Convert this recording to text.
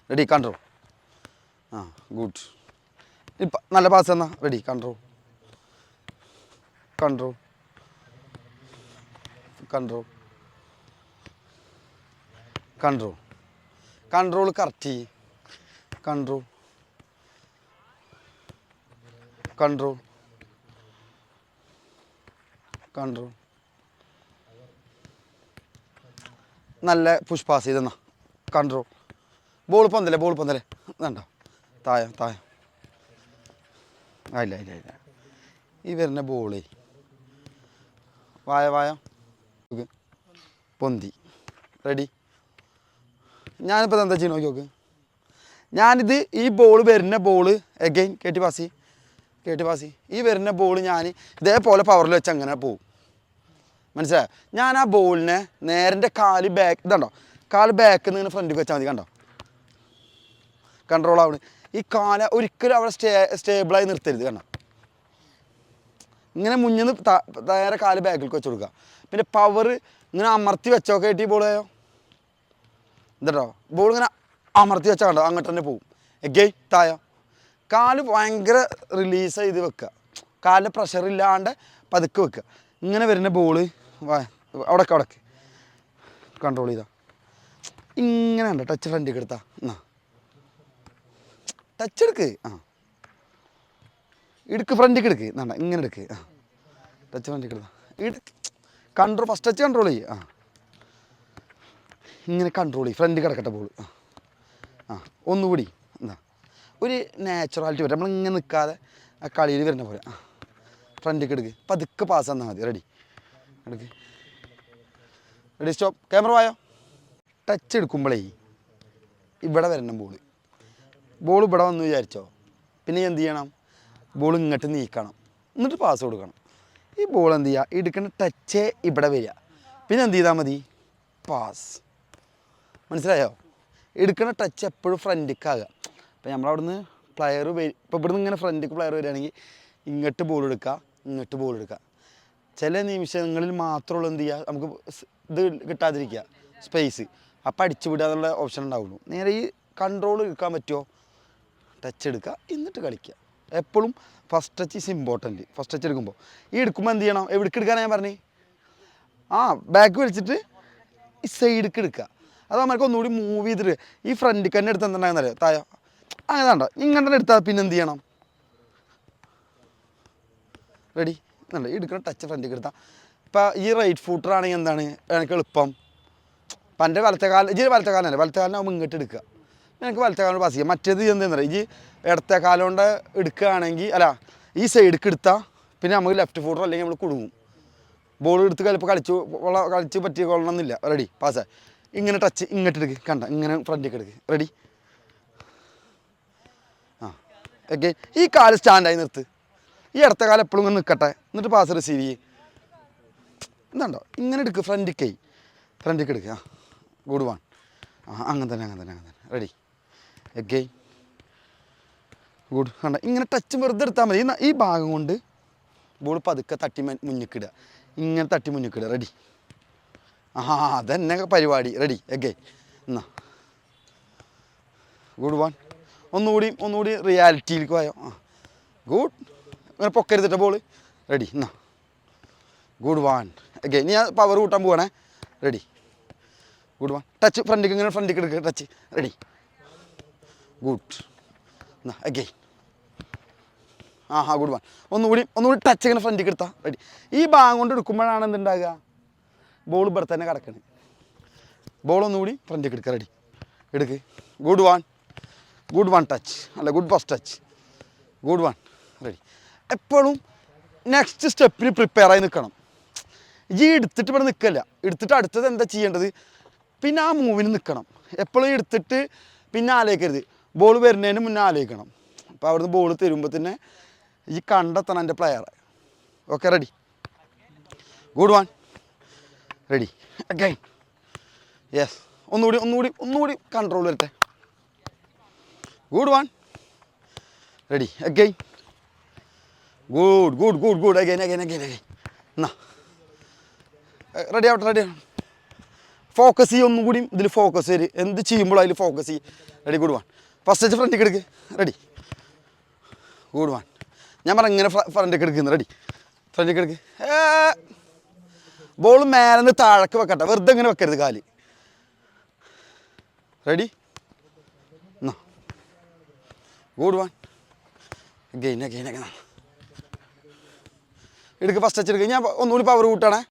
Ready control. ആ good. ഇപ്പം നല്ല പാസ് എന്നാ. Ready control control control control control correct ചെയ്യ്. Control control control. നല്ല പുഷ് പാസ് ചെയ്തെന്നാ. കൺട്രോൾ. ബോൾ പന്തല്ലേ വേണ്ട. താഴെ ഇല്ല ഈ വരുന്ന ബോളേ വായ പൊന്തി. റെഡി. ഞാനിപ്പോൾ എന്താ ചെയ്യണം നോക്കി നോക്ക്. ഞാനിത് ഈ ബോൾ വരുന്ന ബോൾ എഗെയിൻ കേട്ടി പാസ്. ഈ വരുന്ന ബോൾ ഞാൻ ഇതേപോലെ പവറിൽ വെച്ച് അങ്ങനെ പോവും. മനസ്സിലായോ? ഞാൻ ആ ബോളിനെ നേരെ കാല് ബാക്ക് ഇതുണ്ടോ, കാല് ബാക്കിൽ നിന്ന് ഫ്രണ്ടിൽ വെച്ചാൽ മതി. കണ്ടോ കൺട്രോൾ ആവണ്. ഈ കാല ഒരിക്കലും അവിടെ സ്റ്റേബിളായി നിർത്തരുത്. കണ്ടോ ഇങ്ങനെ മുന്നിൽ നിന്ന് നേരെ കാല് ബാക്കിലേക്ക് വെച്ച് കൊടുക്കുക. പിന്നെ പവർ ഇങ്ങനെ അമർത്തി വെച്ചോ കേട്ടി ബോളായോ ഇതോ ബോൾ ഇങ്ങനെ അമർത്തി വെച്ചാൽ കണ്ടോ അങ്ങോട്ട് തന്നെ പോവും. എഗെയിൻ താഴോ കാല് ഭയങ്കര റിലീസ് ചെയ്ത് വെക്കുക. കാലിൻ്റെ പ്രഷർ ഇല്ലാണ്ട് പതുക്കെ വെക്കുക. ഇങ്ങനെ വരുന്ന ബോള് അവിടേക്ക് കൺട്രോൾ ചെയ്താൽ ഇങ്ങനെ ഉണ്ട്. ടച്ച് ഫ്രണ്ടിലേക്ക് എടുത്താൽ എന്നാ ടച്ച് എടുക്ക്. ഫ്രണ്ടിലേക്ക് എടുക്ക്. എന്നാ ഇങ്ങനെ എടുക്ക്. ടച്ച് ഫ്രണ്ടിലേക്ക് എടുത്താൽ കൺട്രോൾ. ഫസ്റ്റ് ടച്ച് കൺട്രോൾ ചെയ്യും. ഇങ്ങനെ കൺട്രോൾ ചെയ്യും. ഫ്രണ്ട് കിടക്കട്ടെ ബോൾ. ഒന്നുകൂടി എന്താ ഒരു നാച്ചുറാലിറ്റി വരും. നമ്മളിങ്ങനെ നിൽക്കാതെ ആ കളിയിൽ വരുന്ന പോലെ ഫ്രണ്ടിലേക്ക് എടുക്ക്. പതുക്കെ പാസ് തന്നാൽ മതി. Ready stop. ക്യാമറ വായോ. ടച്ച് എടുക്കുമ്പോഴേ ഇവിടെ വരണം ബോൾ ഇവിടെ വന്ന് വിചാരിച്ചോ. പിന്നെ എന്ത് ചെയ്യണം? ബോൾ ഇങ്ങോട്ട് നീക്കണം, എന്നിട്ട് പാസ് കൊടുക്കണം. ഈ ബോൾ എന്ത് ചെയ്യുക, എടുക്കുന്ന ടച്ചേ ഇവിടെ വരിക. പിന്നെ എന്ത് ചെയ്താൽ മതി? പാസ്. മനസ്സിലായോ? എടുക്കുന്ന ടച്ച് എപ്പോഴും ഫ്രണ്ടിക്കാകുക. അപ്പോൾ നമ്മളവിടുന്ന് പ്ലെയർ ഇപ്പോൾ ഇവിടുന്ന് ഇങ്ങനെ ഫ്രണ്ടിക്ക് പ്ലെയർ വരികയാണെങ്കിൽ ഇങ്ങോട്ട് ബോൾ എടുക്കുക. ചില നിമിഷങ്ങളിൽ മാത്രമുള്ള എന്ത് ചെയ്യുക, നമുക്ക് ഇത് കിട്ടാതിരിക്കുക, സ്പേസ്. അപ്പം അടിച്ചു വിടുക എന്നുള്ള ഓപ്ഷൻ ഉണ്ടാവുള്ളൂ. നേരെ ഈ കൺട്രോൾ എടുക്കാൻ പറ്റുമോ? ടച്ച് എടുക്കുക, എന്നിട്ട് കളിക്കുക. എപ്പോഴും first touch is important. First touch എടുക്കുമ്പോൾ എടുക്കുമ്പോൾ എന്ത് ചെയ്യണം? എവിടേക്ക് എടുക്കാനാണ് ഞാൻ പറഞ്ഞത്? ബാക്ക് വലിച്ചിട്ട് ഈ സൈഡിലേക്ക് എടുക്കുക. അത് നമുക്ക് ഒന്നുകൂടി മൂവ് ചെയ്തിട്ട് ഈ ഫ്രണ്ടിക്ക് തന്നെ എടുത്ത് എന്തുണ്ടാകുന്നറിയോ? താഴെ അങ്ങനെ ഉണ്ടോ ഇങ്ങനെ തന്നെ എടുത്താൽ പിന്നെ എന്ത് ചെയ്യണം? റെഡി എന്നുണ്ട് എടുക്കണം. ടച്ച് ഫ്രണ്ടിക്ക് എടുത്താൽ ഇപ്പോൾ ഈ റൈറ്റ് ഫൂട്ടറാണെങ്കിൽ എന്താണ് എനിക്ക് എളുപ്പം? അപ്പം എൻ്റെ വലത്തെ കാലനാകുമ്പോൾ ഇങ്ങോട്ട് എടുക്കുക. എനിക്ക് വലത്തെ കാലം പാസ് ചെയ്യാം. മറ്റേത് എന്താ ഈ ഇടത്തെ കാലം കൊണ്ട് എടുക്കുകയാണെങ്കിൽ ഈ സൈഡിലേക്ക് എടുത്താൽ പിന്നെ നമുക്ക് ലെഫ്റ്റ് ഫൂട്ടർ അല്ലെങ്കിൽ നമ്മൾ കുടുങ്ങും. ബോൾ എടുത്ത് ചിലപ്പോൾ കളിച്ച് പറ്റിക്കൊള്ളണമെന്നില്ല. Ready pass. ഇങ്ങനെ ടച്ച് ഇങ്ങോട്ട് എടുക്കുക. കണ്ട ഇങ്ങനെ ഫ്രണ്ടിലേക്ക് എടുക്കുക. റെഡി. ഓക്കെ. ഈ കാല് സ്റ്റാൻഡായി നിർത്ത്. ഈ ഇടത്ത കാലം എപ്പോഴും ഇങ്ങനെ നിൽക്കട്ടെ, എന്നിട്ട് പാസ് റിസീവ് ചെയ്യും. എന്താണ്ടോ ഇങ്ങനെ എടുക്കുക. ഫ്രണ്ടിലേക്ക് എടുക്കുക. Good one. അങ്ങനെ തന്നെ. റെഡി. Okay good. കണ്ട ഇങ്ങനെ ടച്ച് വെറുതെ എടുത്താൽ മതി. ഈ ഭാഗം കൊണ്ട് ബോൾ പതുക്കെ തട്ടി മുന്നിക്കിടുക. ഇങ്ങനെ തട്ടി മുന്നിക്കിടുക. റെഡി. അതന്നെ പരിപാടി. റെഡി. ഓക്കെ എന്നാ ഗുഡ് വൺ. ഒന്നുകൂടി റിയാലിറ്റിയിലേക്ക് പോയോ. ഗുഡ്. ഇങ്ങനെ പൊക്കരുതിട്ട ബോൾ. റെഡി എന്നാ ഗുഡ് വൺ. ഓക്കെ ഇനി ഞാൻ പവർ കൂട്ടാൻ പോവാണേ. റെഡി. Good one. ടച്ച് ഫ്രണ്ടിക്ക് എടുക്കുക. ടച്ച്. റെഡി. ഗുഡ് എന്നാ ഓക്കെ ഗുഡ് വൺ. ഒന്നുകൂടി ടച്ച് ഇങ്ങനെ ഫ്രണ്ടിക്ക് എടുത്താൽ റെഡി. ഈ ഭാഗം കൊണ്ട് എടുക്കുമ്പോഴാണ് എന്തുണ്ടാകുക? ബോൾ ഇവിടെ തന്നെ കിടക്കണേ. ബോൾ ഒന്നുകൂടി ഫ്രണ്ടിക്ക് എടുക്കുക. റെഡി. എടുക്ക്. Good one touch. Good first touch. Good one. Ready. എപ്പോഴും നെക്സ്റ്റ് സ്റ്റെപ്പിന് പ്രിപ്പയർ ആയി നിൽക്കണം. ഈ എടുത്തിട്ട് ഇവിടെ നിൽക്കല്ല. എടുത്തിട്ട് അടുത്തത് എന്താ ചെയ്യേണ്ടത്, പിന്നെ ആ മൂവിന് നിൽക്കണം. എപ്പോഴും എടുത്തിട്ട് പിന്നെ ആലോചിക്കരുത്. ബോൾ വരുന്നതിന് മുന്നേ ആലോചിക്കണം. അപ്പോൾ അവിടുന്ന് ബോൾ തരുമ്പോൾ തന്നെ ഈ കണ്ടെത്തണം എൻ്റെ പ്ലെയറെ. Okay ready. Good one. Ready. Again. Yes. ഒന്നുകൂടി കൺട്രോൾ വരട്ടെ. Good one. Ready. Again. Good. Again. എന്നാ റെഡി ആവട്ടെ. ഫോക്കസ് ചെയ്യും, ഒന്നും കൂടി ഇതിൽ ഫോക്കസ് ചെയ്ത് എന്ത് ചെയ്യുമ്പോഴും അതിൽ ഫോക്കസ് ചെയ്യും. Ready, good one. First touch ഫ്രണ്ടിലേക്ക് എടുക്ക്. Ready, good one. ഞാൻ പറഞ്ഞ ഇങ്ങനെ ഫ്രണ്ടിലേക്ക് എടുക്കുന്നു. റെഡി, ഫ്രണ്ടിലേക്ക് എടുക്ക്. ബോൾ മേലെ നിന്ന് താഴേക്ക് വെക്കട്ടെ, വെറുതെ ഇങ്ങനെ വെക്കരുത് കാല്. Ready, good one. അഗെയിൻ എടുക്ക്. ഫസ്റ്റ് ടച്ച് എടുക്കുക. ഞാൻ ഒന്നുകൂടി പവർ കൂട്ടണേ.